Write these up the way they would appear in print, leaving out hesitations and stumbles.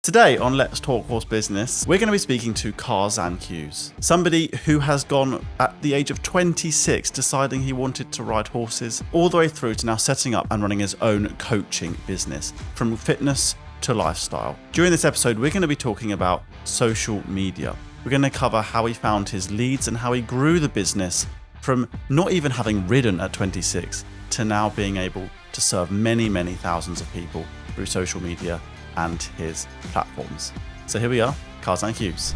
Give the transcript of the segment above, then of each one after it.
Today on Let's Talk Horse Business, we're going to be speaking to Karzan Hughes, somebody who has gone at the age of 26 deciding he wanted to ride horses, all the way through to now setting up and running his own coaching business, from fitness to lifestyle. During this episode, we're going to be talking about social media. We're going to cover how he found his leads and how he grew the business from not even having ridden at 26 to now being able to serve many, many thousands of people through social media and his platforms. So here we are, Karzan Hughes.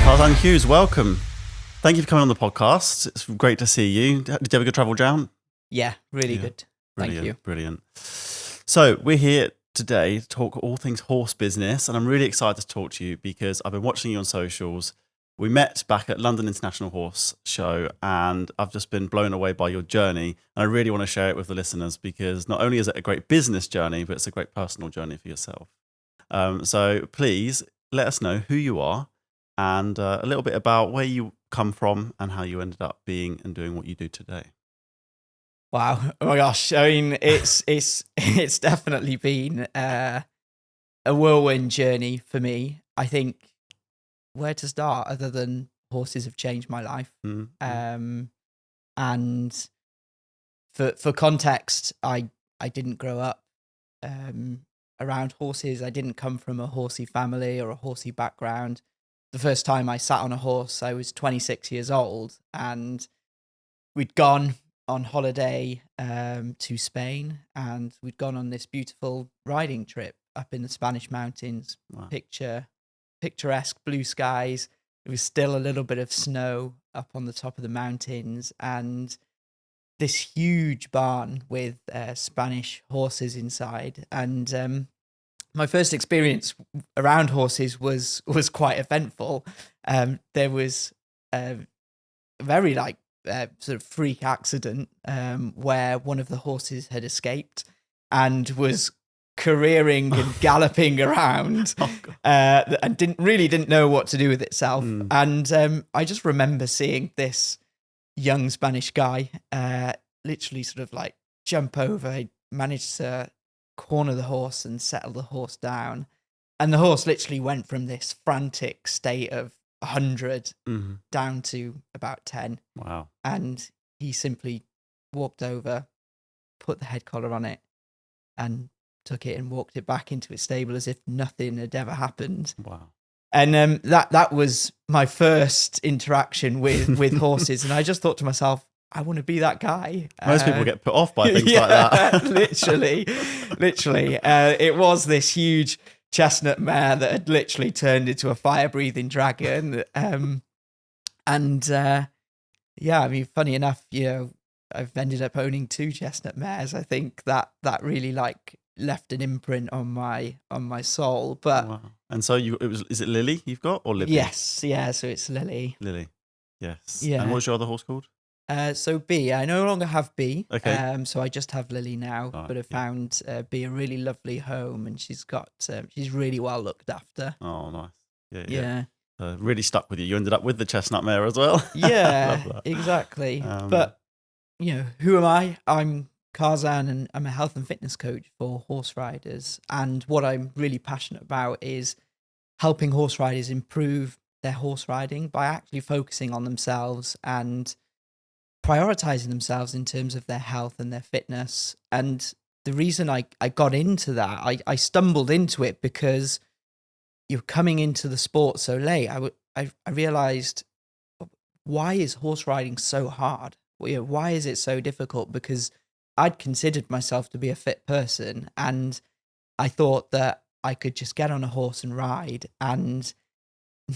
Karzan Hughes, welcome. Thank you for coming on the podcast. It's great to see you. Did you have a good travel down? Yeah, really good. Thank you. Brilliant. So we're here today to talk all things horse business, and I'm really excited to talk to you because I've been watching you on socials. We met back at London International Horse Show, and I've just been blown away by your journey, and I really want to share it with the listeners because not only is it a great business journey, but it's a great personal journey for yourself. So please let us know who you are and a little bit about where you come from and how you ended up being and doing what you do today. Wow. Oh my gosh. I mean, it's definitely been a whirlwind journey for me. I think where to start other than horses have changed my life. And for context, I didn't grow up around horses. I didn't come from a horsey family or a horsey background. The first time I sat on a horse, I was 26 years old, and we'd gone on holiday to Spain, and we'd gone on this beautiful riding trip up in the Spanish mountains. Wow. Picturesque blue skies. There was still a little bit of snow up on the top of the mountains, and this huge barn with Spanish horses inside. And my first experience around horses was quite eventful. There was a very sort of freak accident where one of the horses had escaped and was careering and galloping around and didn't know what to do with itself. And I just remember seeing this young Spanish guy literally sort of like jump over. He managed to corner the horse and settle the horse down, and the horse literally went from this frantic state of 100 down to about 10. Wow. And he simply walked over, put the head collar on it, and took it and walked it back into its stable as if nothing had ever happened. Wow. And that was my first interaction with horses, and I just thought to myself, I want to be that guy. Most people get put off by things like that. literally. It was this huge chestnut mare that had literally turned into a fire-breathing dragon. I mean, funny enough, I've ended up owning 2 chestnut mares. I think that really left an imprint on my soul. But wow. And so is it Lily you've got, or Libby? Yes, yeah. So it's Lily. Lily, yes. Yeah. And what's your other horse called? So B. I no longer have B. Okay. So I just have Lily now, but I found B a really lovely home, and she's really well looked after. Oh, nice. Yeah. Really stuck with you. You ended up with the chestnut mare as well. Yeah, exactly. But who am I? I'm Karzan, and I'm a health and fitness coach for horse riders. And what I'm really passionate about is helping horse riders improve their horse riding by actually focusing on themselves and prioritizing themselves in terms of their health and their fitness. And the reason I got into that, I stumbled into it because you're coming into the sport so late. I realized, why is horse riding so hard? Why is it so difficult? Because I'd considered myself to be a fit person, and I thought that I could just get on a horse and ride. And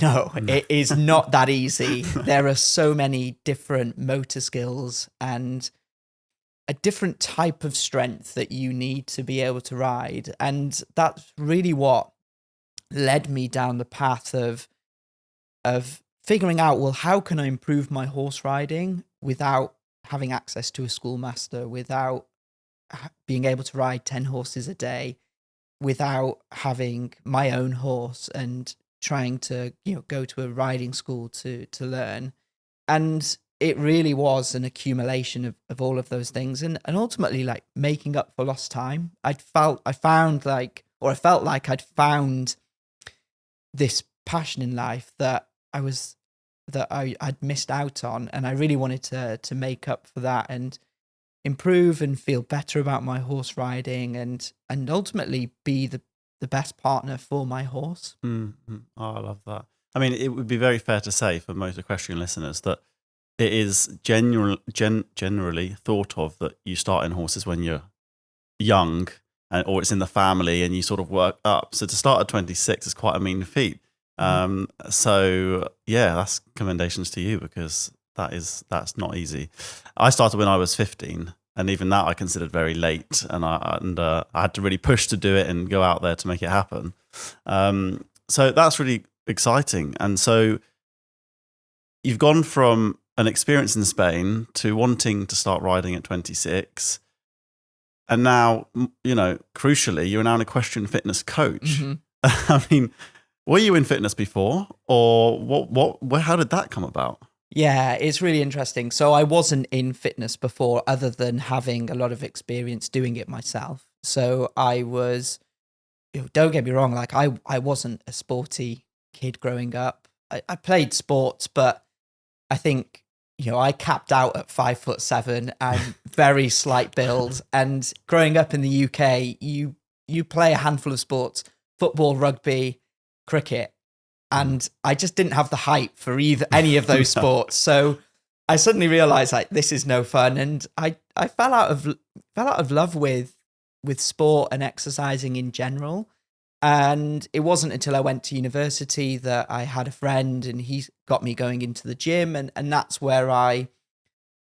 no, it is not that easy. There are so many different motor skills and a different type of strength that you need to be able to ride. And that's really what led me down the path of figuring out, well, how can I improve my horse riding without having access to a schoolmaster, without being able to ride 10 horses a day without having my own horse and trying to, go to a riding school to learn. And it really was an accumulation of all of those things, and ultimately like making up for lost time. I felt like I'd found this passion in life that I'd missed out on, and I really wanted to make up for that and improve and feel better about my horse riding, and ultimately be the best partner for my horse. Mm-hmm. Oh, I love that. I mean, it would be very fair to say for most equestrian listeners that it is generally thought of that you start in horses when you're young, or it's in the family, and you sort of work up. So to start at 26 is quite a mean feat. So yeah, that's commendations to you, because that's not easy. I started when I was 15, and even that I considered very late, and I had to really push to do it and go out there to make it happen. So that's really exciting. And so you've gone from an experience in Spain to wanting to start riding at 26. And now, crucially, you're now an equestrian fitness coach. Mm-hmm. I mean, were you in fitness before, or how did that come about? Yeah, it's really interesting. So I wasn't in fitness before, other than having a lot of experience doing it myself. So I was, don't get me wrong, like I wasn't a sporty kid growing up. I played sports, but I think, I capped out at 5'7" and very slight build. And growing up in the UK, you play a handful of sports: football, rugby, cricket. And I just didn't have the height for any of those sports. So I suddenly realized, like, this is no fun. And I fell out of love with sport and exercising in general. And it wasn't until I went to university that I had a friend, and he got me going into the gym. And that's where I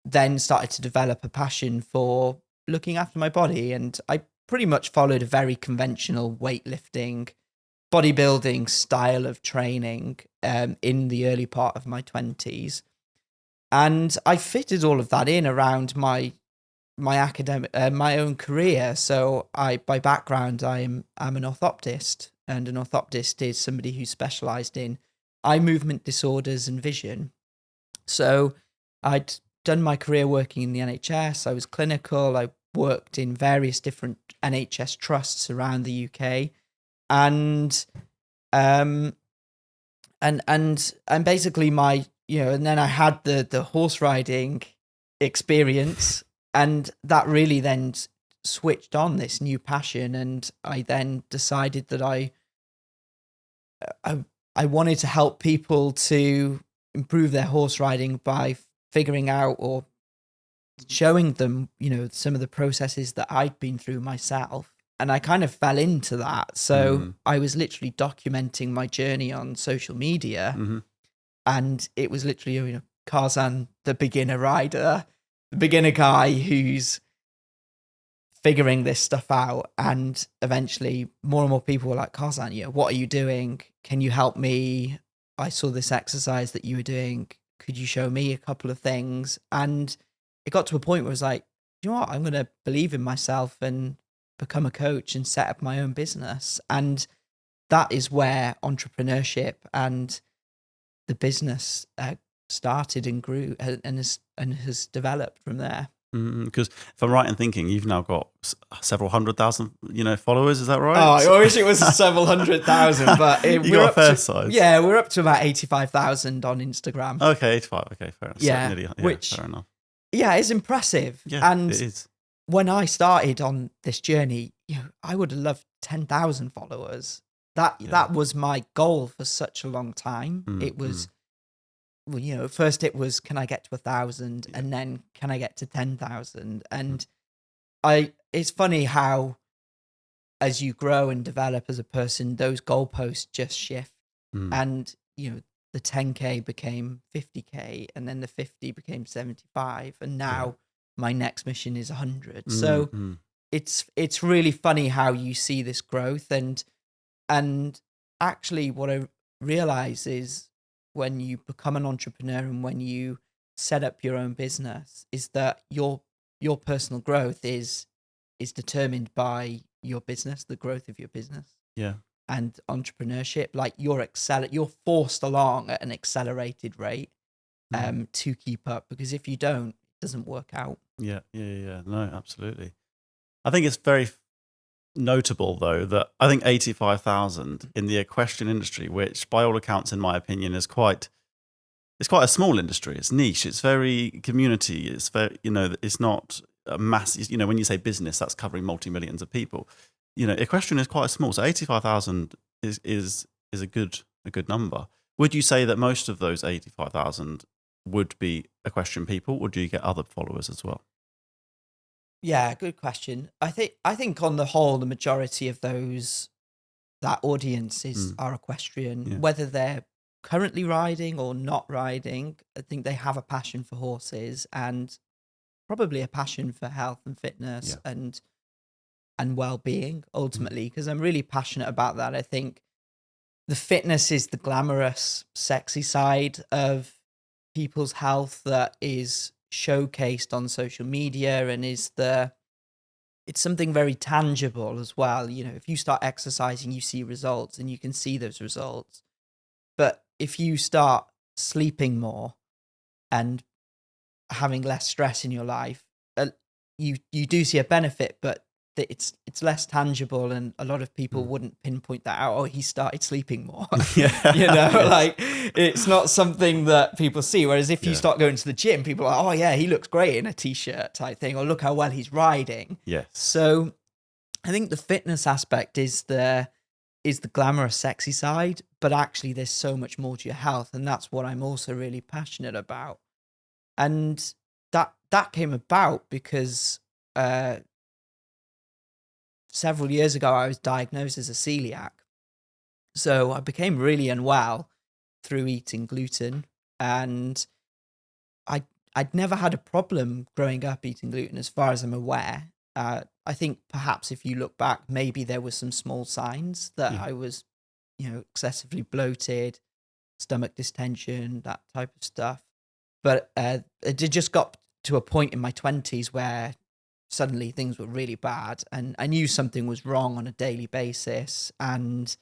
then started to develop a passion for looking after my body. And I pretty much followed a very conventional weightlifting, bodybuilding style of training in the early part of my 20s. And I fitted all of that in around my academic, my own career. So by background, I'm an orthoptist, and an orthoptist is somebody who specialized in eye movement disorders and vision. So I'd done my career working in the NHS. I was clinical. I worked in various different NHS trusts around the UK, and basically my, and then I had the horse riding experience. And that really then switched on this new passion. And I then decided that I wanted to help people to improve their horse riding by figuring out or showing them, some of the processes that I'd been through myself. And I kind of fell into that. So I was literally documenting my journey on social media. Mm-hmm. And it was literally, Karzan, the beginner rider, the beginner guy who's figuring this stuff out. And eventually more and more people were like, Karzan, what are you doing? Can you help me? I saw this exercise that you were doing. Could you show me a couple of things? And it got to a point where I was like, you know what? I'm going to believe in myself and become a coach and set up my own business. And that is where entrepreneurship and the business started and grew and has developed from there. Because if I'm right in thinking, you've now got several 100,000, followers. Is that right? Oh, I wish it was several 100,000, but you got a fair size. Yeah, we're up to about 85,000 on Instagram. Okay, 85. Okay, fair enough. Yeah, fair enough. Yeah, it's impressive. Yeah, and it is. When I started on this journey, I would have loved 10,000 followers. That was my goal for such a long time. It was. Well, first it was, can I get to 1,000? And then can I get to 10,000? And it's funny how, as you grow and develop as a person, those goalposts just shift. And, the 10K became 50K, and then the 50 became 75. And now my next mission is 100. So it's really funny how you see this growth. And actually what I realize is, when you become an entrepreneur and when you set up your own business, is that your personal growth is is determined by your business, the growth of your business. Yeah. And entrepreneurship, like you're forced along at an accelerated rate to keep up, because if you don't, it doesn't work out. Yeah. No, absolutely. I think it's very notable, though, that I think 85,000 in the equestrian industry, which by all accounts, in my opinion, is quite a small industry. It's niche. It's very community. It's very, it's not a massive, when you say business, that's covering multi-millions of people. Equestrian is quite small. So 85,000 is a good number. Would you say that most of those 85,000 would be equestrian people, or do you get other followers as well? Yeah, good question. I think on the whole, the majority of that audience are equestrian, whether they're currently riding or not riding. I think they have a passion for horses and probably a passion for health and fitness and well-being ultimately, because I'm really passionate about that. I think the fitness is the glamorous, sexy side of people's health that is showcased on social media, and it's something very tangible as well. If you start exercising, you see results, and you can see those results. But if you start sleeping more and having less stress in your life, you do see a benefit, but it's less tangible, and a lot of people wouldn't pinpoint that out. Oh, he started sleeping more. Like it's not something that people see. Whereas if you start going to the gym, people are, oh yeah, he looks great in a t-shirt type thing, or look how well he's riding. Yes. So I think the fitness aspect is the glamorous, sexy side, but actually there's so much more to your health, and that's what I'm also really passionate about. And that came about because several years ago, I was diagnosed as a celiac. So I became really unwell through eating gluten, and I'd never had a problem growing up eating gluten as far as I'm aware. I think perhaps if you look back, maybe there were some small signs that I was, excessively bloated, stomach distension, that type of stuff. But it just got to a point in my 20s where suddenly things were really bad, and I knew something was wrong on a daily basis. And,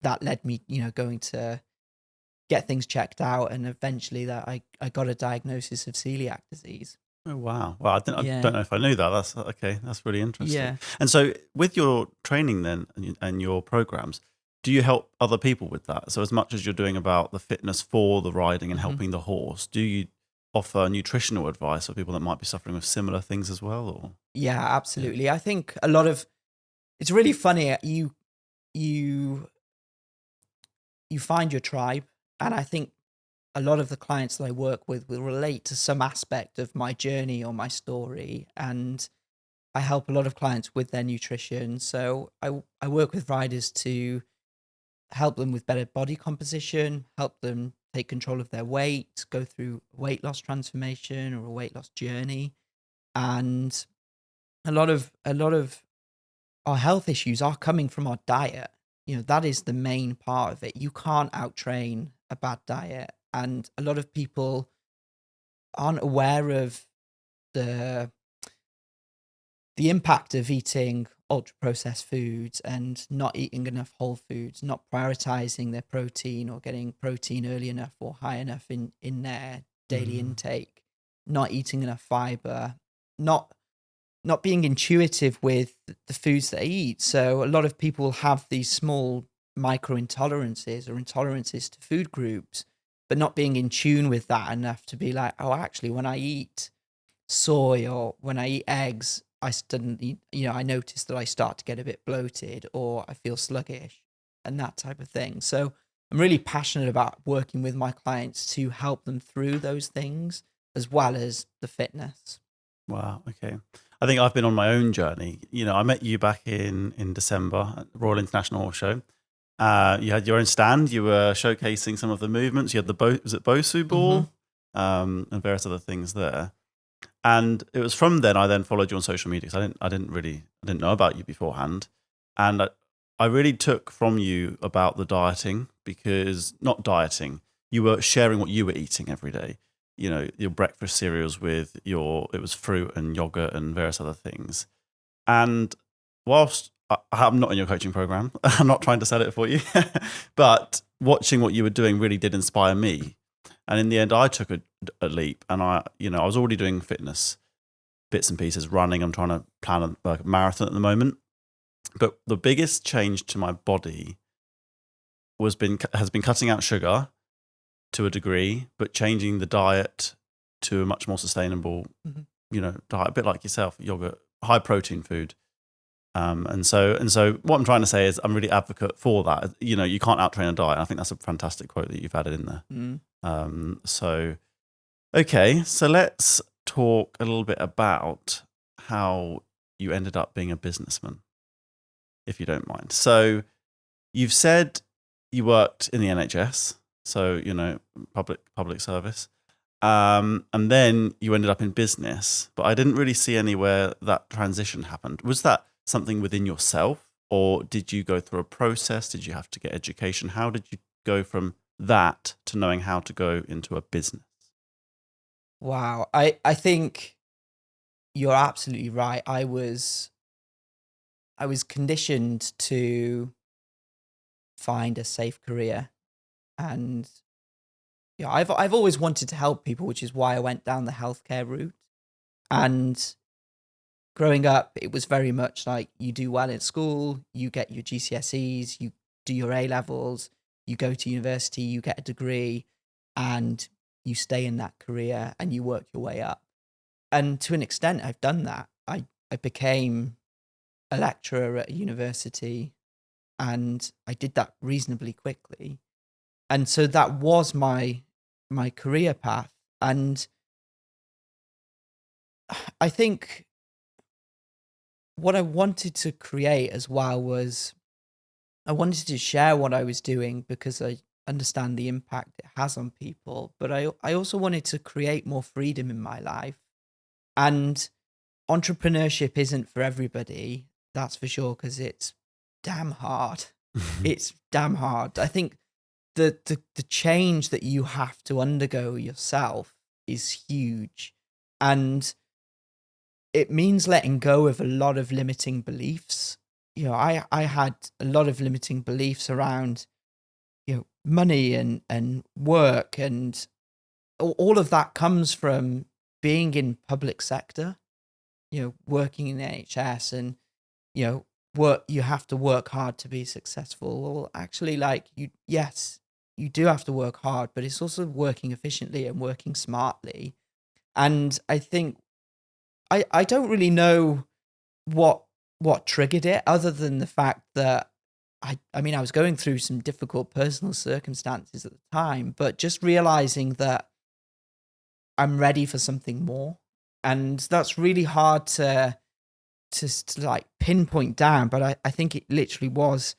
that led me, going to get things checked out. And eventually that I got a diagnosis of celiac disease. Oh, wow. Well, I don't know if I knew that. That's okay. That's really interesting. Yeah. And so with your training then and your programs, do you help other people with that? So as much as you're doing about the fitness for the riding and helping the horse, do you offer nutritional advice for people that might be suffering with similar things as well? Or yeah, absolutely. I think it's really funny. You find your tribe, and I think a lot of the clients that I work with will relate to some aspect of my journey or my story, and I help a lot of clients with their nutrition. So I work with riders to help them with better body composition, help them take control of their weight, go through weight loss transformation or a weight loss journey. And a lot of our health issues are coming from our diet. That is the main part of it. You can't out-train a bad diet. And a lot of people aren't aware of the impact of eating ultra-processed foods and not eating enough whole foods, not prioritizing their protein or getting protein early enough or high enough in their daily intake, not eating enough fiber, not being intuitive with the foods they eat. So a lot of people have these small micro intolerances or intolerances to food groups, but not being in tune with that enough to be like, oh, actually, when I eat soy or when I eat eggs, I suddenly, I notice that I start to get a bit bloated or I feel sluggish and that type of thing. So I'm really passionate about working with my clients to help them through those things as well as the fitness. Wow. Okay. I think I've been on my own journey. I met you back in December at the Royal International Horse Show. You had your own stand. You were showcasing some of the movements. You had was it Bosu ball, and various other things there. And it was from then I then followed you on social media because I didn't know about you beforehand. And I really took from you about the dieting, because not dieting, you were sharing what you were eating every day. your breakfast cereals with it was fruit and yogurt and various other things. And whilst I'm not in your coaching program, I'm not trying to sell it for you, but watching what you were doing really did inspire me. And in the end, I took a leap, and I was already doing fitness bits and pieces, running. I'm trying to plan a marathon at the moment. But the biggest change to my body has been cutting out sugar to a degree, but changing the diet to a much more sustainable, diet, a bit like yourself, yogurt, high protein food. And so what I'm trying to say is I'm really advocate for that. You can't out-train a diet. I think that's a fantastic quote that you've added in there. Okay, so let's talk a little bit about how you ended up being a businessman, if you don't mind. So you've said you worked in the NHS, so, public service. And then you ended up in business, but I didn't really see anywhere that transition happened. Was that something within yourself, or did you go through a process? Did you have to get education? How did you go from that to knowing how to go into a business? Wow. I think you're absolutely right. I was conditioned to find a safe career, and I've always wanted to help people, which is why I went down the healthcare route. And growing up, it was very much like you do well in school, you get your GCSEs, you do your A levels, you go to university, you get a degree, and you stay in that career and you work your way up. And to an extent, I've done that. I became a lecturer at a university, and I did that reasonably quickly. And so that was my career path. And I think what I wanted to create as well was I wanted to share what I was doing because I understand the impact it has on people. But I also wanted to create more freedom in my life. And entrepreneurship isn't for everybody, that's for sure, because it's damn hard. It's damn hard. I think the change that you have to undergo yourself is huge. And it means letting go of a lot of limiting beliefs. I had a lot of limiting beliefs around, money and work, and all of that comes from being in public sector, working in the NHS, and, you have to work hard to be successful. Well, actually, yes, you do have to work hard, but it's also working efficiently and working smartly. And I think I don't really know what triggered it, other than the fact that I was going through some difficult personal circumstances at the time, but just realizing that I'm ready for something more. And that's really hard to pinpoint down, but I think it literally was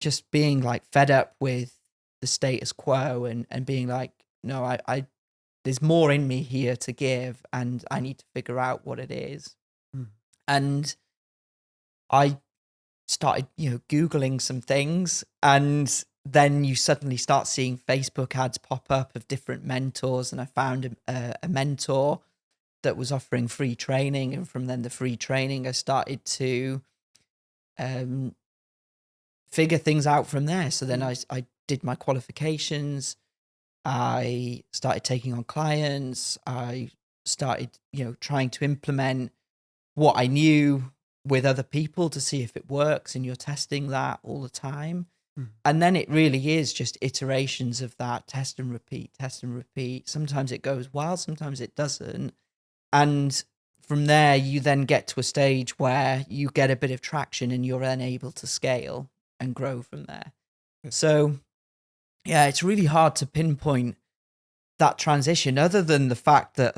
just being fed up with the status quo and being like, no, I there's more in me here to give, and I need to figure out what it is. And I started, Googling some things, and then you suddenly start seeing Facebook ads pop up of different mentors. And I found a mentor that was offering free training. And from then the free training, I started to figure things out from there. So then I did my qualifications. I started taking on clients. I started, trying to implement what I knew with other people to see if it works, and you're testing that all the time. And then it really is just iterations of that, test and repeat. Sometimes it goes well, sometimes it doesn't. And from there, you then get to a stage where you get a bit of traction and you're then able to scale and grow from there. So yeah, it's really hard to pinpoint that transition, other than the fact that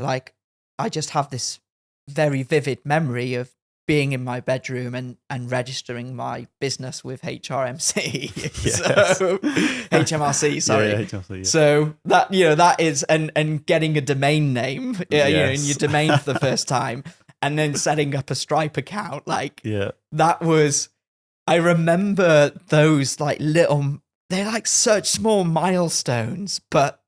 I just have this very vivid memory of being in my bedroom and registering my business with HRMC. Yes. So HMRC, sorry. Yeah, HMRC, yeah. So that, that is, and getting a domain name, in your domain for the first time, and then setting up a Stripe account. That was, I remember those little, they're such small milestones, but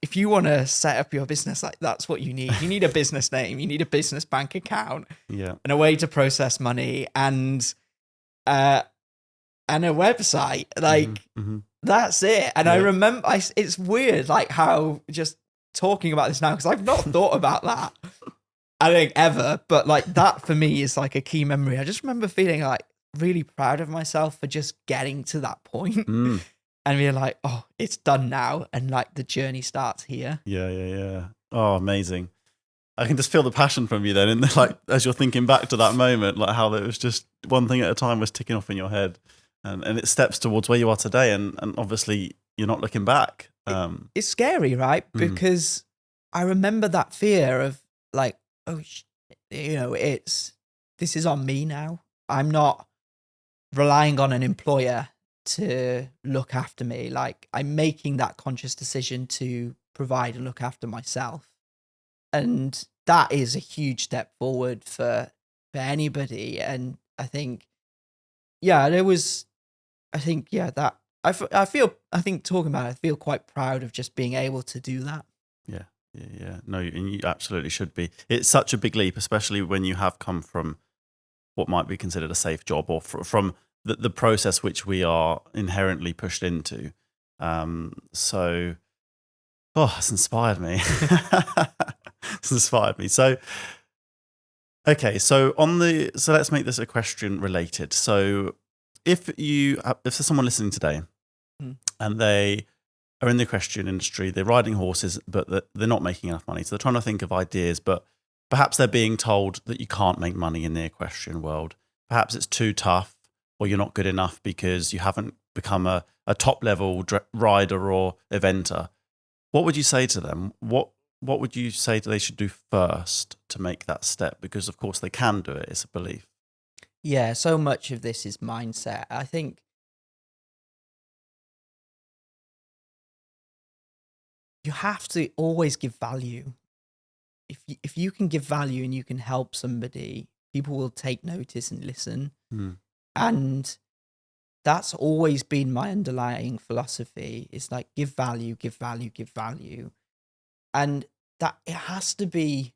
if you want to set up your business, like that's what you need. You need a business name, you need a business bank account, Yeah. and a way to process money, and a website. Like that's it. And I remember, it's weird, like how just talking about this now, because I've not thought about that, I think, ever. But like that for me is like a key memory. I just remember feeling like really proud of myself for just getting to that point. And we're like, oh, it's done now. And like the journey starts here. Yeah. Oh, amazing. I can just feel the passion from you then. And like, as you're thinking back to that moment, like how it was just one thing at a time was ticking off in your head. And it steps towards where you are today. And obviously you're not looking back. It's scary, right? Because I remember that fear of like, oh, this is on me now. I'm not relying on an employer to look after me. Like I'm making that conscious decision to provide and look after myself. And that is a huge step forward for anybody. And I think, that I think talking about it, I feel quite proud of just being able to do that. Yeah. No, and you absolutely should be. It's such a big leap, especially when you have come from what might be considered a safe job, or from the process which we are inherently pushed into. So, it's inspired me. It's inspired me. So, okay. So let's make this equestrian related. So, if there's someone listening today, and they are in the equestrian industry, they're riding horses, but they're not making enough money. So they're trying to think of ideas, but perhaps they're being told that you can't make money in the equestrian world. Perhaps it's too tough, or you're not good enough because you haven't become a top level rider or eventer. What would you say to them? What would you say they should do first to make that step? Because of course they can do it. It's a belief. Yeah, so much of this is mindset. I think you have to always give value. If you can give value and you can help somebody, people will take notice and listen. And that's always been my underlying philosophy. It's like give value, give value, give value. And that it has to be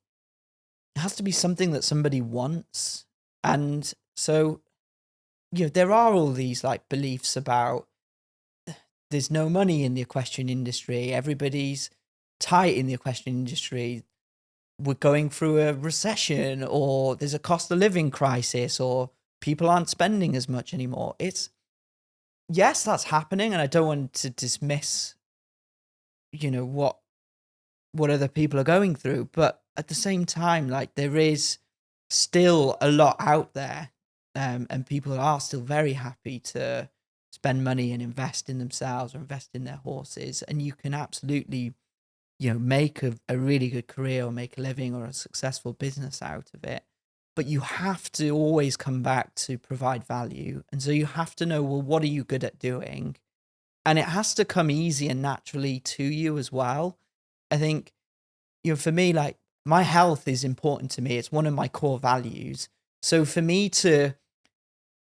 something that somebody wants. And so, there are all these like beliefs about there's no money in the equestrian industry. Everybody's tight in the equestrian industry. We're going through a recession, or there's a cost of living crisis, or people aren't spending as much anymore. Yes, that's happening. And I don't want to dismiss, what other people are going through. But at the same time, like there is still a lot out there. And people are still very happy to spend money and invest in themselves or invest in their horses. And you can absolutely, make a really good career or make a living or a successful business out of it. But you have to always come back to provide value. And so you have to know, well, what are you good at doing? And it has to come easy and naturally to you as well. I think, for me, like my health is important to me. It's one of my core values. So for me to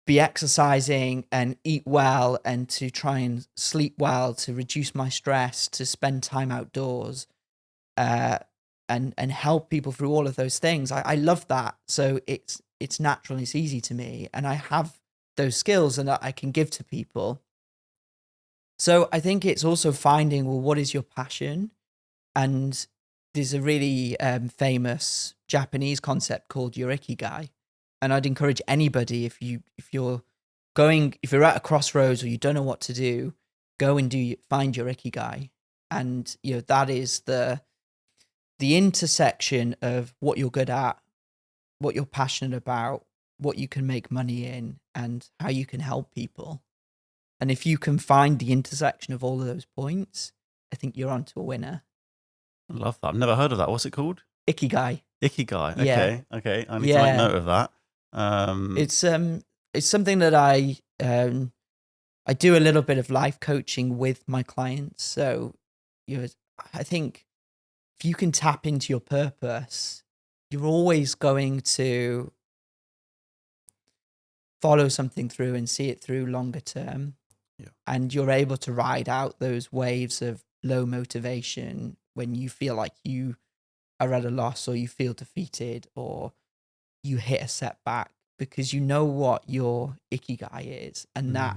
be exercising and eat well and to try and sleep well, to reduce my stress, to spend time outdoors, and help people through all of those things. I love that. So it's natural, it's easy to me, and I have those skills and that I can give to people. So I think it's also finding, well, what is your passion? And there's a really famous Japanese concept called your ikigai. And I'd encourage anybody, if you're at a crossroads or you don't know what to do, go and find your ikigai. And that is the intersection of what you're good at, what you're passionate about, what you can make money in, and how you can help people. And if you can find the intersection of all of those points, I think you're onto a winner. I love that. I've never heard of that. What's it called? Ikigai. Ikigai. Yeah. Okay. I need to make note of that. It's something that I do a little bit of life coaching with my clients. So, I think if you can tap into your purpose, you're always going to follow something through and see it through longer term. Yeah. And you're able to ride out those waves of low motivation, when you feel like you are at a loss, or you feel defeated, or you hit a setback, because you know what your ikigai is, and that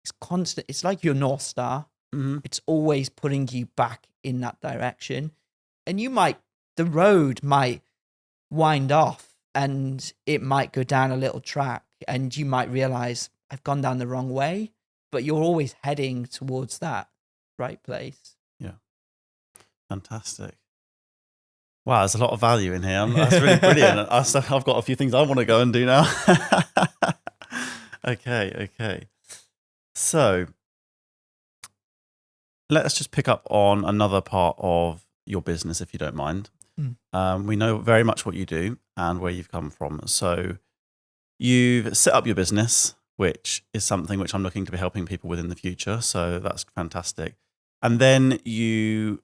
is constant. It's like your North Star. It's always putting you back in that direction. And the road might wind off, and it might go down a little track, and you might realize, I've gone down the wrong way, but you're always heading towards that right place. Yeah. Fantastic. Wow, there's a lot of value in here. That's really brilliant. I've got a few things I want to go and do now. Okay. So let's just pick up on another part of your business, if you don't mind. We know very much what you do and where you've come from. So you've set up your business, which is something which I'm looking to be helping people with in the future. So that's fantastic. And then you've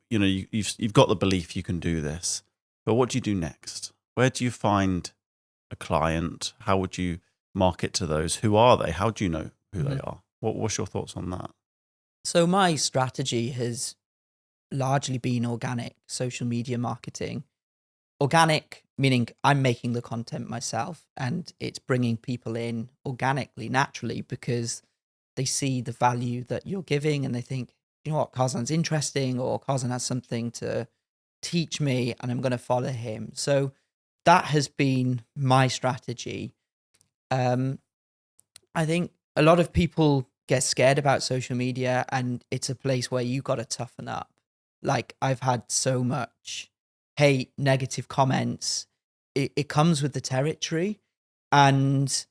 got the belief you can do this. But what do you do next? Where do you find a client? How would you market to those? Who are they? How do you know who they are? What's your thoughts on that? So my strategy has largely been organic social media marketing. Organic, meaning I'm making the content myself, and it's bringing people in organically, naturally, because they see the value that you're giving, and they think, you know what, Karzan's interesting, or Karzan has something to teach me, and I'm going to follow him. So that has been my strategy. I think a lot of people get scared about social media, and it's a place where you got to toughen up. Like, I've had so much hate, negative comments. It comes with the territory, and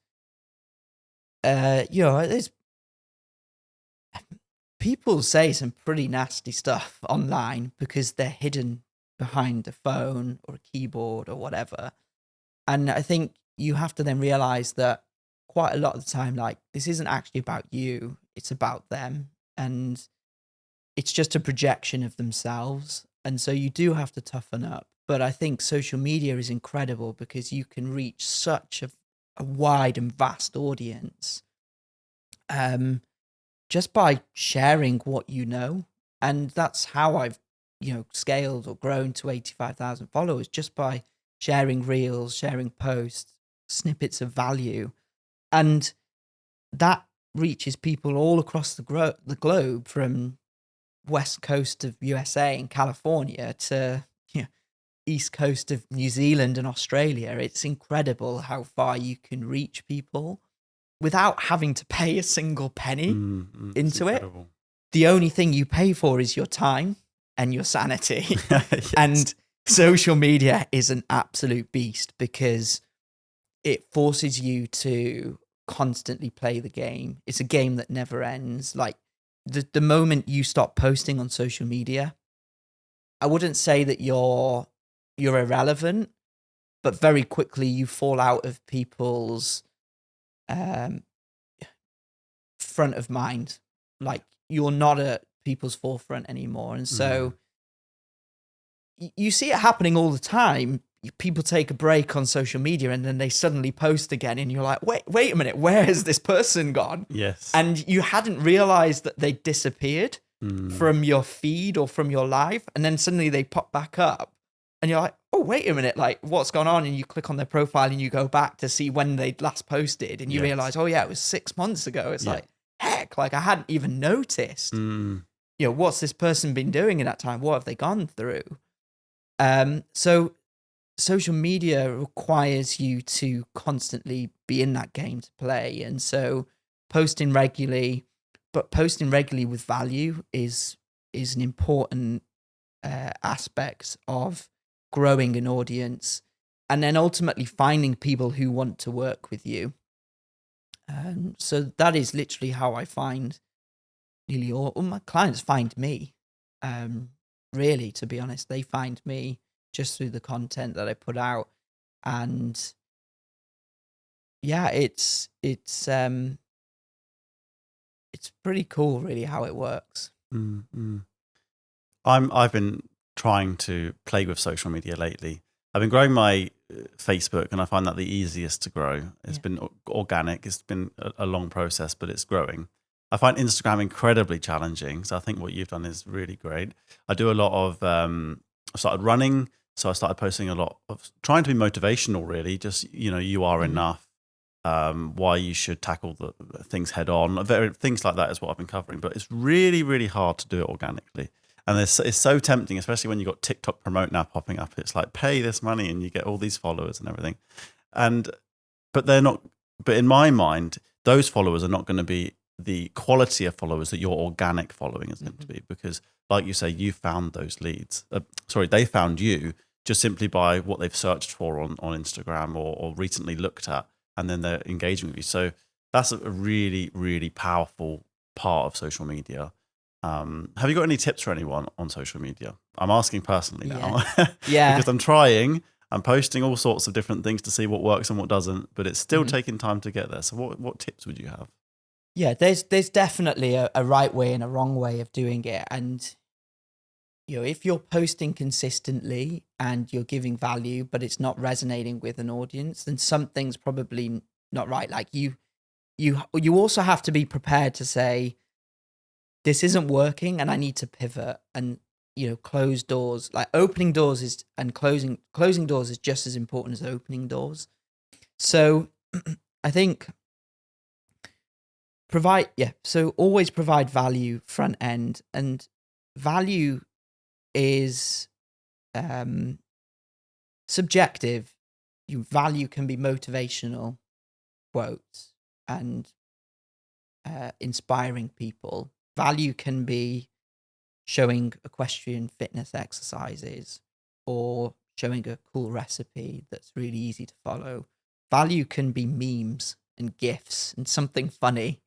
there's people say some pretty nasty stuff online because they're hidden behind a phone or a keyboard or whatever. And I think you have to then realize that quite a lot of the time, like, this isn't actually about you, it's about them, and it's just a projection of themselves. And so you do have to toughen up. But I think social media is incredible because you can reach such a wide and vast audience just by sharing what you know. And that's how I've scaled or grown to 85,000 followers, just by sharing reels, sharing posts, snippets of value. And that reaches people all across the globe, from west coast of USA and California to east coast of New Zealand and Australia. It's incredible how far you can reach people without having to pay a single penny into it. The only thing you pay for is your time and your sanity. Yes. And social media is an absolute beast because it forces you to constantly play the game. It's a game that never ends. Like, the moment you stop posting on social media, I wouldn't say that you're irrelevant, but very quickly you fall out of people's front of mind. Like, you're not at people's forefront anymore. And so you see it happening all the time. People take a break on social media and then they suddenly post again, and you're like, wait a minute, where has this person gone? Yes. And you hadn't realized that they disappeared from your feed or from your life, and then suddenly they pop back up, and you're like, oh, wait a minute, like, what's gone on? And you click on their profile and you go back to see when they'd last posted, and you realize, oh yeah, it was 6 months ago. It's like, heck, like, I hadn't even noticed. What's this person been doing in that time? What have they gone through? So social media requires you to constantly be in that game to play. And so posting regularly with value is an important aspect of growing an audience, and then ultimately finding people who want to work with you. So that is literally how I find nearly all my clients find me. Really, to be honest, they find me just through the content that I put out. And yeah, it's pretty cool, really, how it works. I've been trying to play with social media lately. I've been growing my Facebook, and I find that the easiest to grow. It's been organic. It's been a long process, but it's growing. I find Instagram incredibly challenging. So I think what you've done is really great. I do a lot of, I started running. So I started posting a lot of trying to be motivational, really. Just, you are enough. Why you should tackle the things head on. Things like that is what I've been covering. But it's really, really hard to do it organically. And it's so tempting, especially when you've got TikTok promote now popping up. It's like, pay this money and you get all these followers and everything. But they're not, but in my mind, those followers are not going to be the quality of followers that your organic following is going to be, because like you say, you found those leads. They found you just simply by what they've searched for on Instagram or recently looked at, and then they're engaging with you. So that's a really, really powerful part of social media. Have you got any tips for anyone on social media? I'm asking personally now. Yeah. Because I'm posting all sorts of different things to see what works and what doesn't, but it's still taking time to get there. So what tips would you have? Yeah, there's definitely a right way and a wrong way of doing it. And, if you're posting consistently and you're giving value, but it's not resonating with an audience, then something's probably not right. Like you also have to be prepared to say, this isn't working and I need to pivot and, close doors. Like opening doors and closing doors is just as important as opening doors. So I think always provide value front end, and value is subjective. Value can be motivational quotes and inspiring people. Value can be showing equestrian fitness exercises or showing a cool recipe that's really easy to follow. Value can be memes and GIFs and something funny.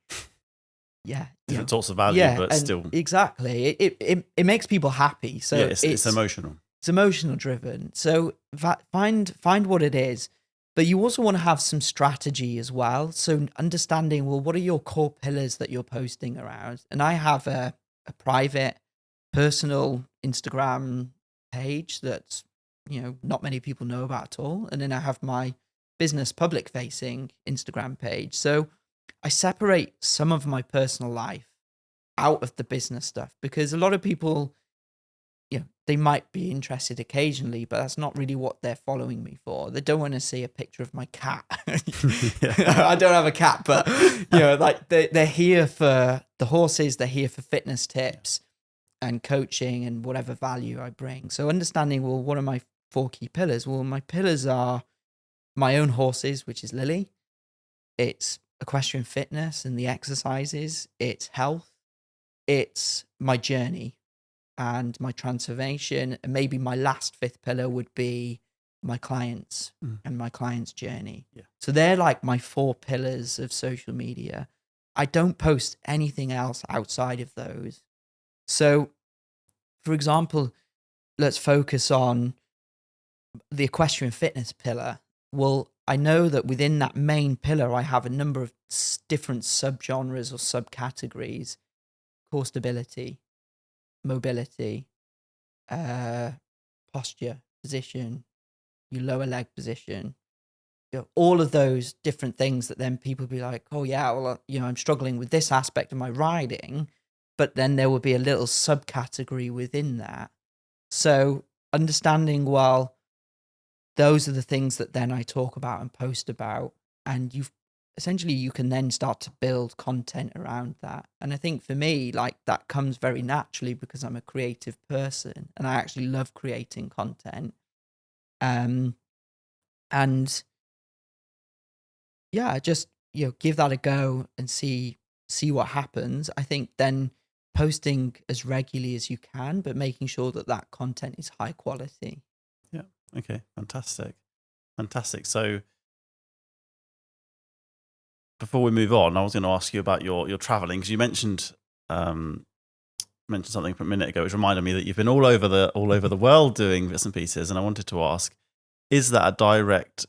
Yeah. Different sorts of value, but still. Exactly. It makes people happy. So it's emotional. It's emotional driven. So find what it is. But you also want to have some strategy as well. So understanding, well, what are your core pillars that you're posting around? And I have a private, personal Instagram page that's, not many people know about at all. And then I have my business public facing Instagram page. So I separate some of my personal life out of the business stuff, because a lot of people, they might be interested occasionally, but that's not really what they're following me for. They don't want to see a picture of my cat. I don't have a cat, but like they're here for the horses. They're here for fitness tips and coaching and whatever value I bring. So understanding, well, what are my 4 key pillars? Well, my pillars are my own horses, which is Lily. It's equestrian fitness and the exercises. It's health. It's my journey and my transformation. And maybe my last 5th pillar would be my clients and my clients' journey. Yeah. So they're like my 4 pillars of social media. I don't post anything else outside of those. So, for example, let's focus on the equestrian fitness pillar. Well, I know that within that main pillar, I have a number of different subgenres or subcategories: core stability, mobility, posture, position, your lower leg position, all of those different things that then people be like, oh yeah, well, I'm struggling with this aspect of my riding, but then there will be a little subcategory within that. So understanding, well, those are the things that then I talk about and post about, and you can then start to build content around that. And I think for me, like, that comes very naturally because I'm a creative person and I actually love creating content. And yeah, just, give that a go and see what happens. I think then posting as regularly as you can, but making sure that content is high quality. Yeah. Okay. Fantastic. So before we move on, I was going to ask you about your traveling, because you mentioned something a minute ago, which reminded me that you've been all over the world doing bits and pieces, and I wanted to ask, is that a direct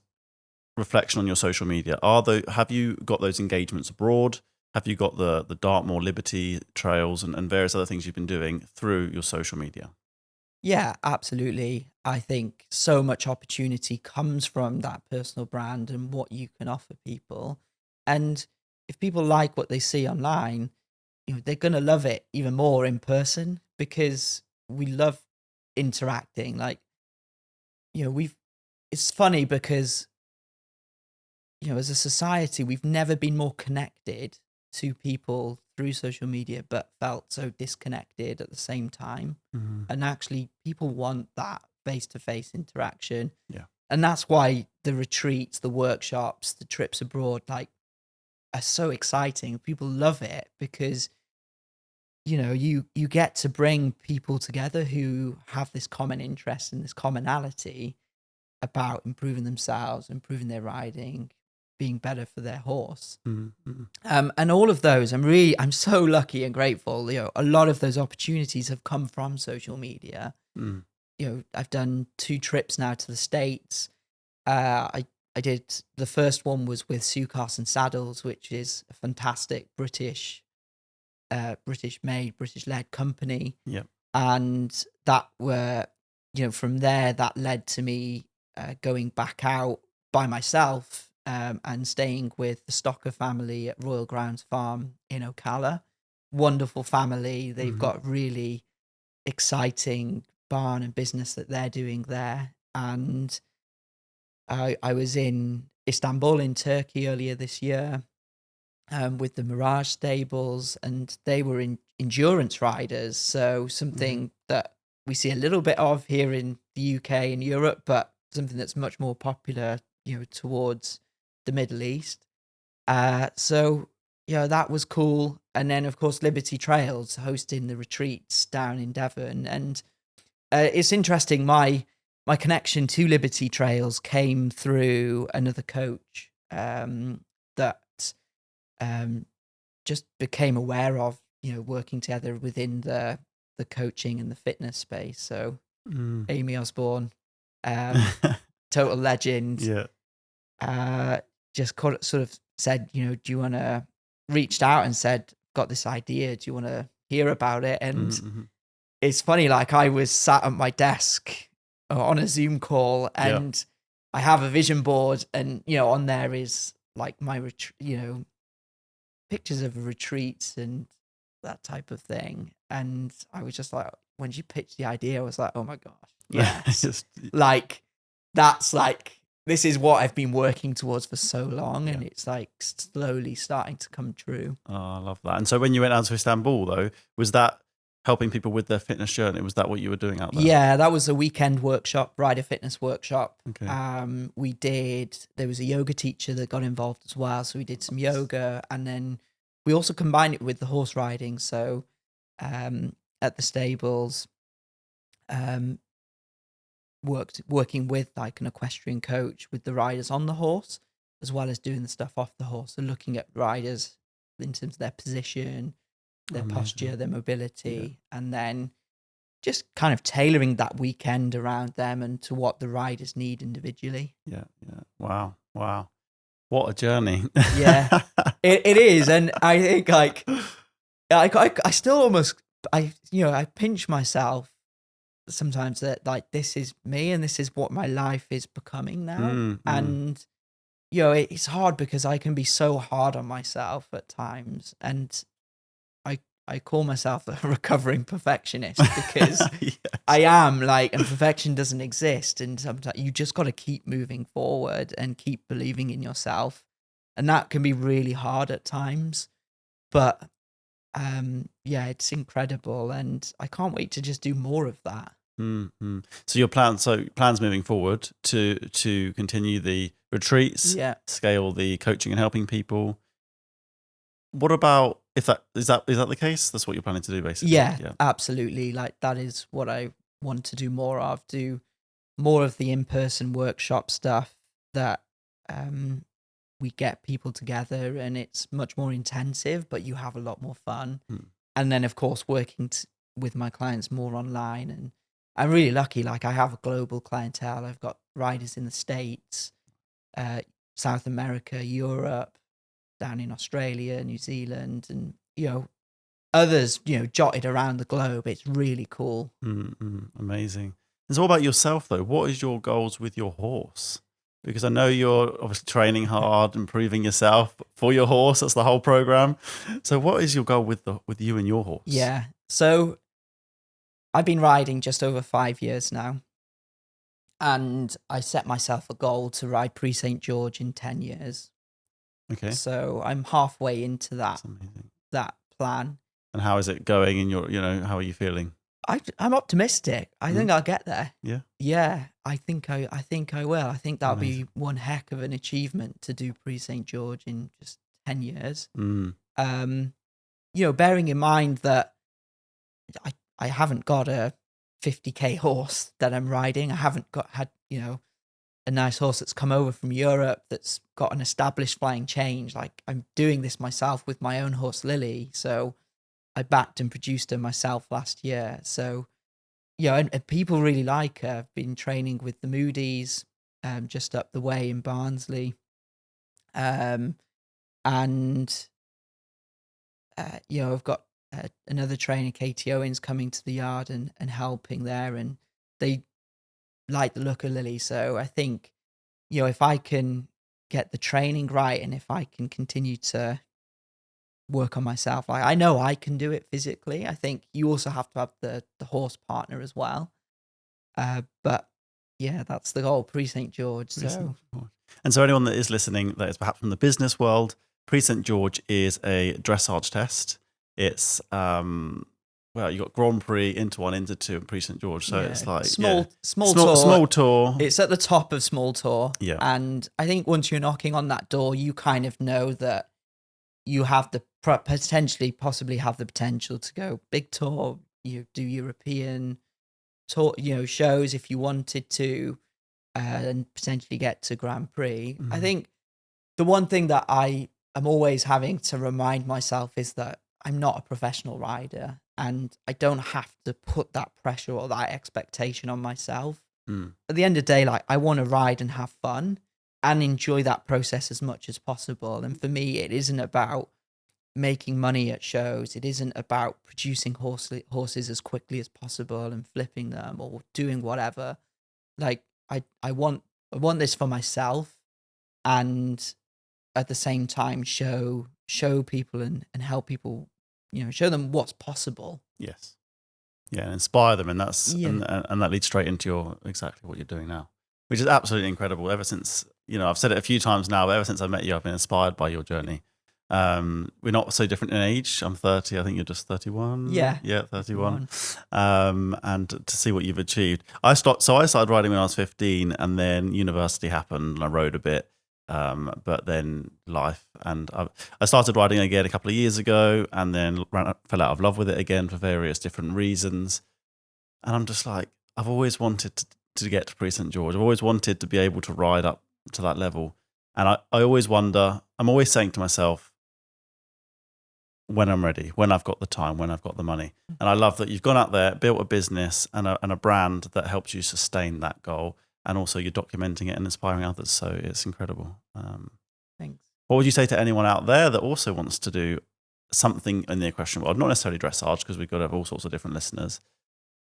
reflection on your social media? Have you got those engagements abroad? Have you got the Dartmoor Liberty trails and various other things you've been doing through your social media? Yeah, absolutely. I think so much opportunity comes from that personal brand and what you can offer people. And if people like what they see online, they're going to love it even more in person, because we love interacting. Like, it's funny because, as a society, we've never been more connected to people through social media, but felt so disconnected at the same time. Mm-hmm. And actually, people want that face-to-face interaction. Yeah. And that's why the retreats, the workshops, the trips abroad, like, are so exciting. People love it because, you get to bring people together who have this common interest and this commonality about improving themselves, improving their riding, being better for their horse. Mm-hmm. And all of those, I'm so lucky and grateful. A lot of those opportunities have come from social media. Mm. I've done 2 trips now to the States. I did, the first one was with Karzan Saddles, which is a fantastic British made, British led company. Yep. And that were, from there, that led to me going back out by myself and staying with the Stocker family at Royal Grounds Farm in Ocala. Wonderful family. They've Mm-hmm. got really exciting barn and business that they're doing there. And I was in Istanbul in Turkey earlier this year with the Mirage stables, and they were endurance riders. So something that we see a little bit of here in the UK and Europe, but something that's much more popular, towards the Middle East. So, that was cool. And then, of course, Liberty Trails hosting the retreats down in Devon. And it's interesting, my connection to Liberty Trails came through another coach that just became aware of, working together within the coaching and the fitness space. So Amy Osborne, total legend. Yeah. Just sort of said, do you want to, reached out and said, got this idea, do you want to hear about it? And it's funny, like, I was sat at my desk on a Zoom call, and I have a vision board, and, on there is like my, pictures of retreats and that type of thing. And I was just like, when she pitched the idea, I was like, oh my gosh, yes. Like, that's like, this is what I've been working towards for so long, and it's like slowly starting to come true. Oh, I love that. And so when you went out to Istanbul, though, was that helping people with their fitness journey? Was that what you were doing out there? Yeah, that was a weekend workshop, rider fitness workshop. Okay. There was a yoga teacher that got involved as well. So we did some yoga, and then we also combined it with the horse riding. So at the stables, working with like an equestrian coach with the riders on the horse, as well as doing the stuff off the horse. So looking at riders in terms of their position, their posture, their mobility, and then just kind of tailoring that weekend around them and to what the riders need individually. Yeah. Wow. What a journey. Yeah, it is. And I think like, I still almost, I pinch myself sometimes that like, this is me and this is what my life is becoming now. And, it's hard because I can be so hard on myself at times. And I call myself a recovering perfectionist because I am, like, and perfection doesn't exist. And sometimes you just got to keep moving forward and keep believing in yourself. And that can be really hard at times. But it's incredible. And I can't wait to just do more of that. Mm-hmm. So your plans moving forward to continue the retreats, scale the coaching and helping people. What about if is that the case? That's what you're planning to do, basically. Yeah, absolutely. Like, that is what I want to do more of. Do more of the in-person workshop stuff that we get people together, and it's much more intensive, but you have a lot more fun. And then, of course, working with my clients more online. And I'm really lucky. Like, I have a global clientele. I've got riders in the States, South America, Europe, down in Australia, New Zealand, and others jotted around the globe. It's really cool. Amazing. And so what about yourself, though? What is your goals with your horse? Because I know you're obviously training hard, improving yourself for your horse. That's the whole program. So what is your goal with you and your horse? Yeah. So I've been riding just over 5 years now. And I set myself a goal to ride Prix St. George in 10 years. Okay. So I'm halfway into that plan. And how is it going in your, how are you feeling? I'm optimistic. I think I'll get there. Yeah. Yeah, I think I will. I think that'll be one heck of an achievement to do Prix St. George in just 10 years. Bearing in mind that I haven't got a 50k horse that I'm riding. I haven't had a nice horse that's come over from Europe that's got an established flying change. Like, I'm doing this myself with my own horse Lily. So I backed and produced her myself last year. So and people really like her. I've been training with the Moody's just up the way in Barnsley. And I've got another trainer, Katie Owens, coming to the yard and helping there, and they like the look of Lily. So I think, if I can get the training right and if I can continue to work on myself, I know I can do it physically. I think you also have to have the horse partner as well. But yeah, that's the goal, Prix St. George. And so anyone that is listening that is perhaps from the business world, Prix St. George is a dressage test. It's you got Grand Prix, Into 1, Into 2, and Prix St. George. So it's like small tour. It's at the top of small tour. Yeah. And I think once you're knocking on that door, you kind of know that you have the possibly have the potential to go big tour. You do European tour, shows if you wanted to, and potentially get to Grand Prix. I think the one thing that I am always having to remind myself is that I'm not a professional rider, and I don't have to put that pressure or that expectation on myself. At the end of the day, I want to ride and have fun and enjoy that process as much as possible. And for me, it isn't about making money at shows. It isn't about producing horses as quickly as possible and flipping them or doing whatever. I want this for myself, and at the same time show people and help people, show them what's possible. Yes. Yeah, and inspire them, and that's and that leads straight into exactly what you're doing now, which is absolutely incredible. Ever since, I've said it a few times now, but ever since I met you, I've been inspired by your journey. We're not so different in age. I'm 30. I think you're just 31. Yeah, 31. And to see what you've achieved, I started riding when I was 15, and then university happened, and I rode a bit. But then life, and I started riding again a couple of years ago, and then fell out of love with it again for various different reasons. And I'm just like, I've always wanted to get to Prix St. George. I've always wanted to be able to ride up to that level. And I always wonder, I'm always saying to myself, when I'm ready, when I've got the time, when I've got the money. And I love that you've gone out there, built a business and a brand that helps you sustain that goal. And also you're documenting it and inspiring others. So it's incredible. Thanks. What would you say to anyone out there that also wants to do something in the equestrian world? Not necessarily dressage, because we've got to have all sorts of different listeners.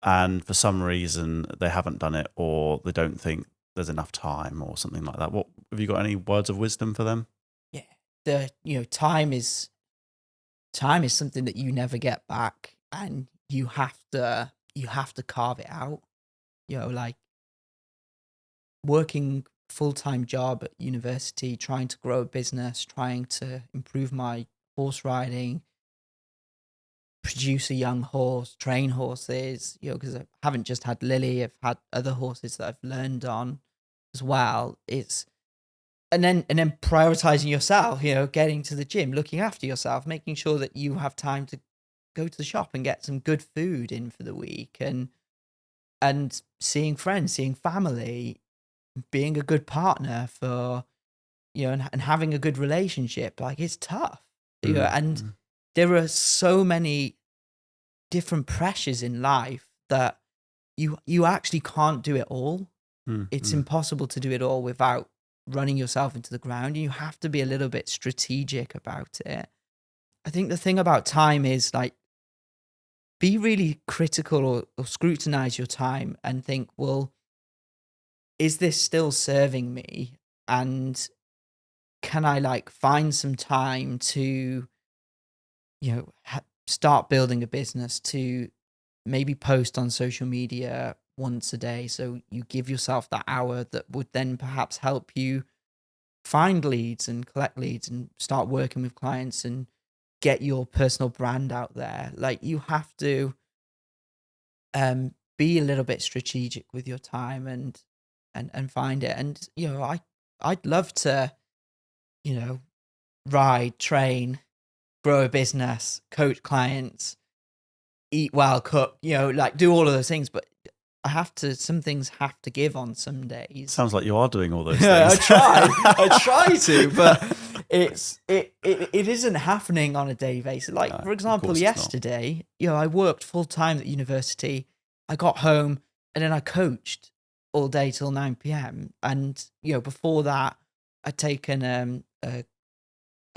And for some reason they haven't done it, or they don't think there's enough time or something like that. What have you got any words of wisdom for them? Yeah. Time is something that you never get back, and you have to carve it out. Working full-time job at university, trying to grow a business, trying to improve my horse riding, produce a young horse, train horses, because I haven't just had Lily, I've had other horses that I've learned on as well. And then prioritizing yourself, getting to the gym, looking after yourself, making sure that you have time to go to the shop and get some good food in for the week, and seeing friends, seeing family, being a good partner for, and having a good relationship. It's tough, and there are so many different pressures in life that you actually can't do it all. It's impossible to do it all without running yourself into the ground. You have to be a little bit strategic about it. I think the thing about time is be really critical or scrutinize your time and think, well, is this still serving me? and can I like find some time to, start building a business, to maybe post on social media once a day. So you give yourself that hour that would then perhaps help you find leads and collect leads and start working with clients and get your personal brand out there. Like, you have to be a little bit strategic with your time and find it. And I'd love to ride, train, grow a business, coach clients, eat well, cook, like do all of those things, but some things have to give on some days. Sounds like you are doing all those things. I try to, but it isn't happening on a daily basis. Like, No, for example, yesterday, I worked full time at university. I got home and then I coached all day till 9 p.m. And, before that, I'd taken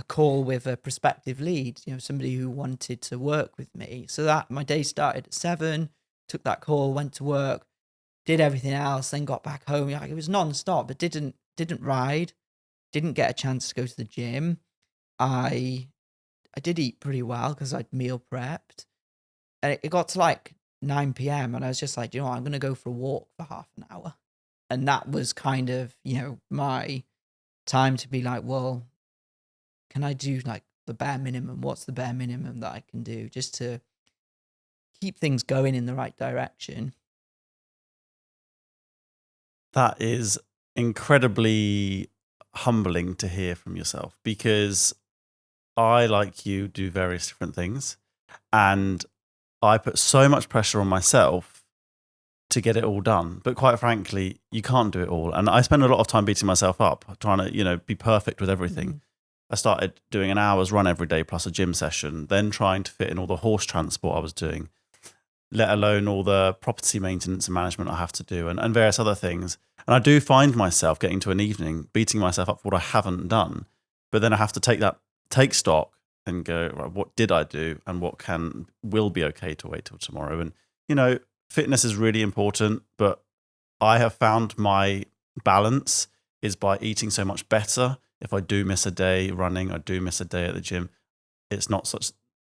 a call with a prospective lead, somebody who wanted to work with me. So that my day started at 7, took that call, went to work, did everything else, then got back home. It was non-stop, but didn't ride, didn't get a chance to go to the gym. I did eat pretty well because I'd meal prepped. And it got to like 9 p.m. and I was just like, I'm going to go for a walk for half an hour. And that was kind of, my time to be like, well, can I do like the bare minimum? What's the bare minimum that I can do just to keep things going in the right direction? That is incredibly humbling to hear from yourself, because I, like you, do various different things, and I put so much pressure on myself to get it all done. But quite frankly, you can't do it all. And I spend a lot of time beating myself up, trying to, be perfect with everything. Mm. I started doing an hour's run every day plus a gym session, then trying to fit in all the horse transport I was doing, let alone all the property maintenance and management I have to do, and various other things. And I do find myself getting to an evening, beating myself up for what I haven't done. But then I have to take stock and go, right, what did I do and what will be okay to wait till tomorrow? And, fitness is really important, but I have found my balance is by eating so much better. If I do miss a day running, I do miss a day at the gym, it's not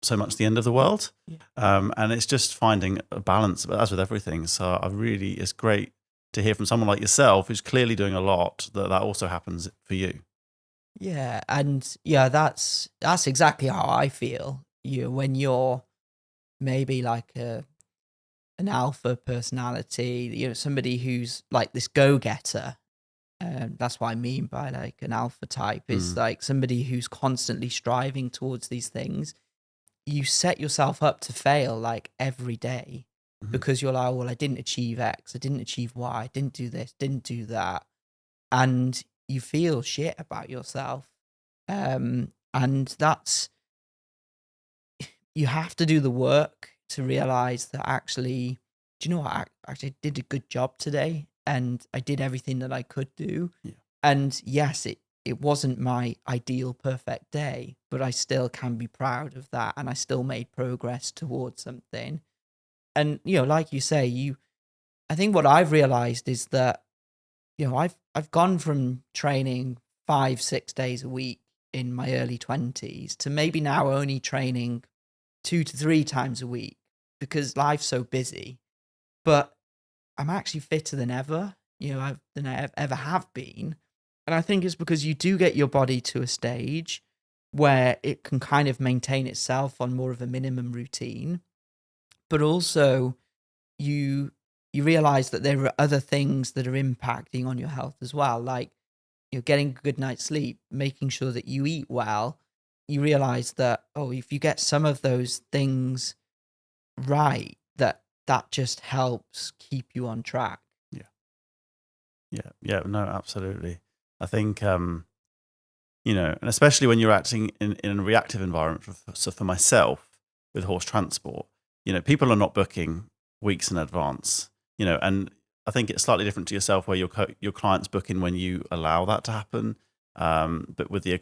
so much the end of the world. Yeah. And it's just finding a balance, as with everything. So it's great to hear from someone like yourself who's clearly doing a lot, that also happens for you. Yeah, and that's exactly how I feel. When you're maybe like an alpha personality, somebody who's like this go-getter. That's what I mean by like an alpha type, is like somebody who's constantly striving towards these things. You set yourself up to fail like every day, because you're like, well, I didn't achieve X, I didn't achieve Y, I didn't do this, didn't do that. And you feel shit about yourself. And you have to do the work to realize that actually, do you know what? I actually did a good job today and I did everything that I could do. Yeah. And yes, it wasn't my ideal perfect day, but I still can be proud of that. And I still made progress towards something. And, like you say, I think what I've realized is that, I've gone from training 5-6 days a week in my early 20s to maybe now only training 2 to 3 times a week, because life's so busy. But I'm actually fitter than ever, than I ever have been. And I think it's because you do get your body to a stage where it can kind of maintain itself on more of a minimum routine. But also you realize that there are other things that are impacting on your health as well. Like, getting a good night's sleep, making sure that you eat well. You realize that, if you get some of those things right, that just helps keep you on track. Yeah, no, absolutely. I think, and especially when you're acting in a reactive environment. So for myself, with horse transport, people are not booking weeks in advance, and I think it's slightly different to yourself, where your clients book in when you allow that to happen. But with the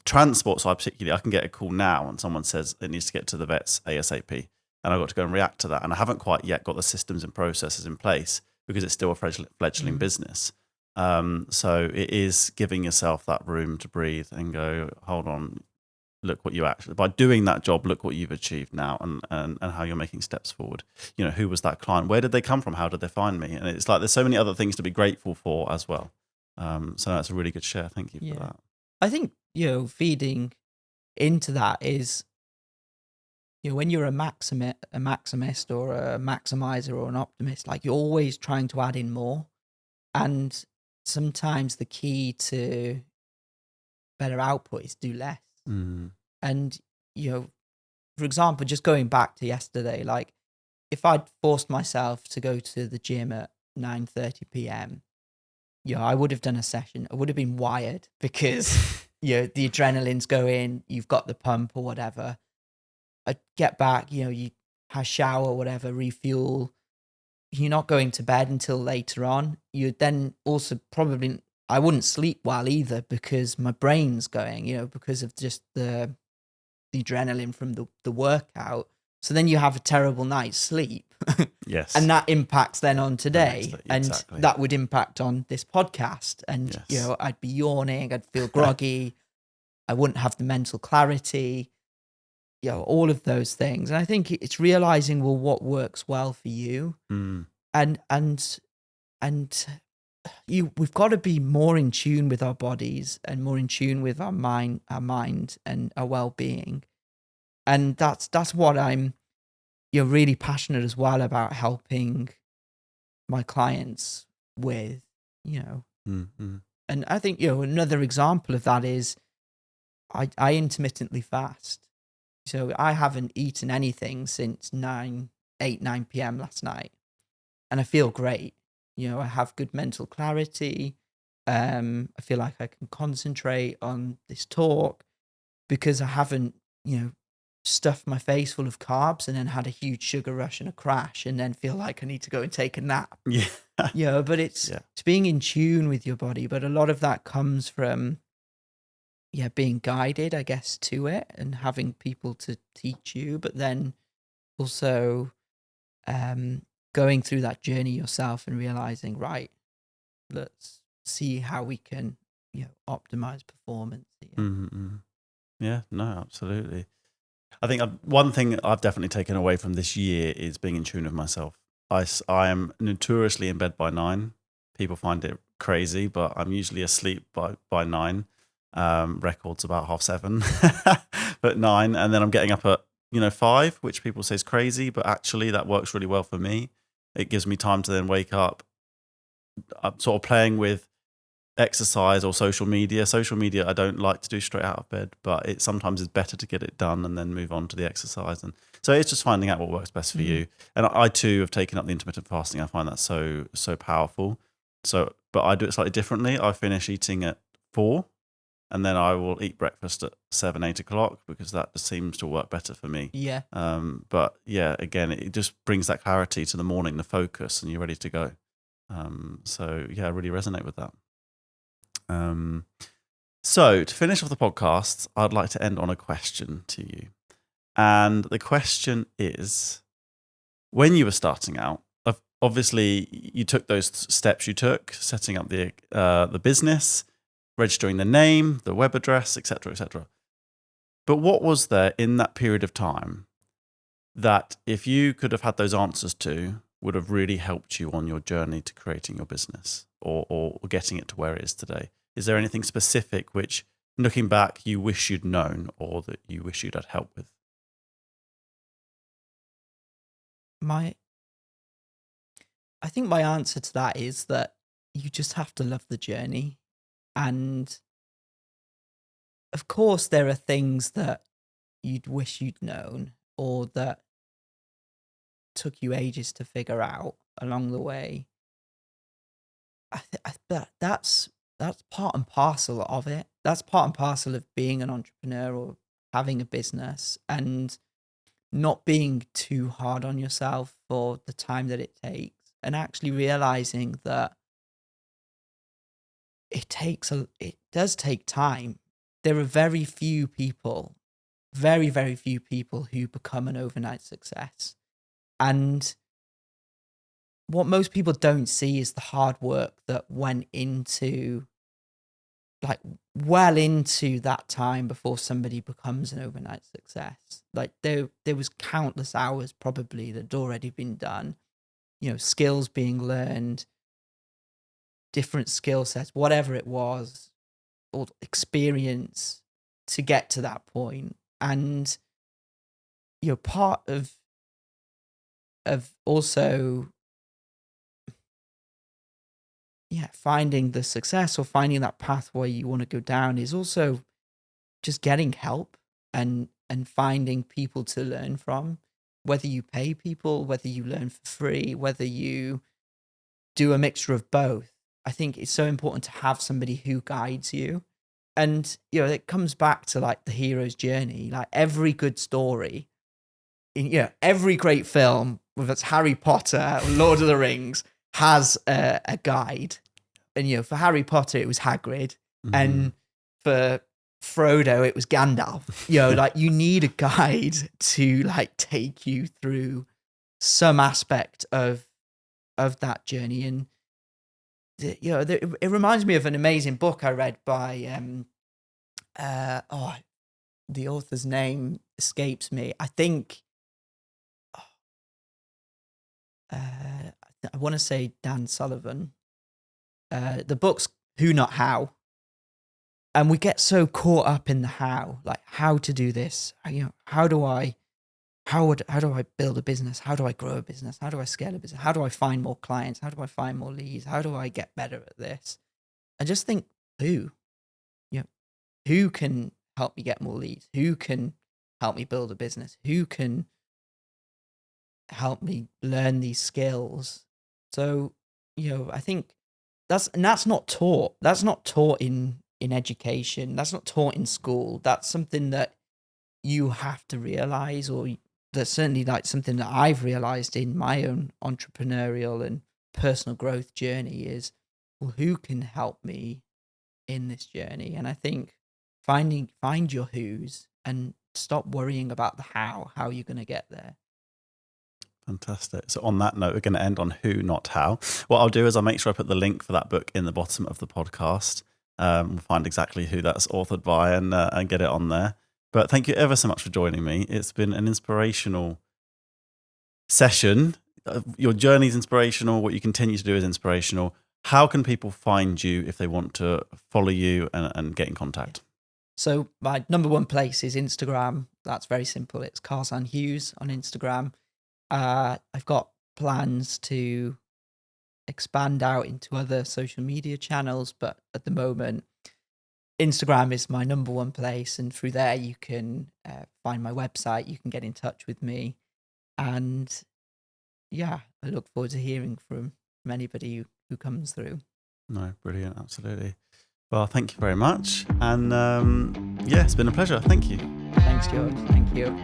transport side particularly, I can get a call now and someone says it needs to get to the vets ASAP, and I've got to go and react to that. And I haven't quite yet got the systems and processes in place, because it's still a fledgling business. So it is giving yourself that room to breathe and go, hold on, look what you actually, by doing that job, look what you've achieved now, and how you're making steps forward. Who was that client? Where did they come from? How did they find me? And it's like there's so many other things to be grateful for as well. So that's a really good share. Thank you for that. I think, feeding into that is, when you're a maximist or a maximizer or an optimist, like you're always trying to add in more. And sometimes the key to better output is do less. And, for example, just going back to yesterday, like if I'd forced myself to go to the gym at 9:30 p.m., I would have done a session. I would have been wired because, the adrenaline's going, you've got the pump or whatever. I'd get back, you have a shower, whatever, refuel. You're not going to bed until later on. You'd then also probably, I wouldn't sleep well either because my brain's going, because of just the adrenaline from the workout. So then you have a terrible night's sleep. Yes. And that impacts then on today. Exactly. And that would impact on this podcast. And, Yes. I'd be yawning, I'd feel groggy. I wouldn't have the mental clarity, all of those things. And I think it's realizing, well, what works well for you. And we've got to be more in tune with our bodies and more in tune with our mind and our well-being. And that's what I'm really passionate as well about helping my clients with, And I think, another example of that is I intermittently fast. So I haven't eaten anything since 9 p.m. last night. And I feel great. I have good mental clarity. I feel like I can concentrate on this talk because I haven't, stuffed my face full of carbs and then had a huge sugar rush and a crash and then feel like I need to go and take a nap. Yeah. But it's being in tune with your body. But a lot of that comes from, being guided, I guess, to it and having people to teach you, but then also going through that journey yourself and realizing, right, let's see how we can, optimize performance. Yeah, no, absolutely. I think one thing I've definitely taken away from this year is being in tune with myself. I am notoriously in bed by 9. People find it crazy, but I'm usually asleep by 9. Records about 7:30, but 9, and then I'm getting up at 5, which people say is crazy, but actually that works really well for me. It gives me time to then wake up. I'm sort of playing with exercise or social media. Social media I don't like to do straight out of bed, but it sometimes is better to get it done and then move on to the exercise. And so it's just finding out what works best for you. And I too have taken up the intermittent fasting. I find that so powerful. So, but I do it slightly differently. I finish eating at 4. And then I will eat breakfast at 7, 8 o'clock because that just seems to work better for me. Yeah. But yeah, again, it just brings that clarity to the morning, the focus, and you're ready to go. So yeah, I really resonate with that. So to finish off the podcast, I'd like to end on a question to you. And the question is, when you were starting out, obviously you took those steps you took, setting up the business, registering the name, the web address, etc., etc. But what was there in that period of time that if you could have had those answers to, would have really helped you on your journey to creating your business or getting it to where it is today? Is there anything specific which, looking back, you wish you'd known or that you wish you'd had help with? I think my answer to that is that you just have to love the journey. And of course, there are things that you'd wish you'd known or that took you ages to figure out along the way. That's part and parcel of it. That's part and parcel of being an entrepreneur or having a business and not being too hard on yourself for the time that it takes and actually realizing that it does take time. There are very few people, very, very few people who become an overnight success. And what most people don't see is the hard work that went into, like, well into that time before somebody becomes an overnight success. Like, there was countless hours probably that had already been done, skills being learned, different skill sets, whatever it was, or experience to get to that point. And part of also finding the success or finding that pathway you want to go down is also just getting help and finding people to learn from, whether you pay people, whether you learn for free, whether you do a mixture of both. I think it's so important to have somebody who guides you. And, it comes back to like the hero's journey. Like every good story, every great film, whether it's Harry Potter or Lord of the Rings, has a guide. And, for Harry Potter, it was Hagrid. Mm-hmm. And for Frodo, it was Gandalf. Like you need a guide to like take you through some aspect of that journey. And it reminds me of an amazing book I read by the author's name escapes me. I think I want to say Dan Sullivan. The book's Who Not How. And we get so caught up in the how, like how to do this. How do I build a business? How do I grow a business? How do I scale a business? How do I find more clients? How do I find more leads? How do I get better at this? I just think who can help me get more leads? Who can help me build a business? Who can help me learn these skills? So, I think that's not taught. That's not taught in education. That's not taught in school. That's something that you have to realize, or that's certainly like something that I've realized in my own entrepreneurial and personal growth journey is, well, who can help me in this journey? And I think find your who's and stop worrying about the how you're going to get there. Fantastic. So on that note, we're going to end on who, not how. What I'll do is I'll make sure I put the link for that book in the bottom of the podcast. We'll find exactly who that's authored by and get it on there. But thank you ever so much for joining me. It's been an inspirational session. Your journey is inspirational. What you continue to do is inspirational. How can people find you if they want to follow you and get in contact? So my number one place is Instagram. That's very simple. It's Karzan Hughes on Instagram. I've got plans to expand out into other social media channels, but at the moment, Instagram is my number one place. And through there, you can find my website. You can get in touch with me. And I look forward to hearing from anybody who comes through. No, brilliant. Absolutely. Well, thank you very much. And it's been a pleasure. Thank you. Thanks, George. Thank you.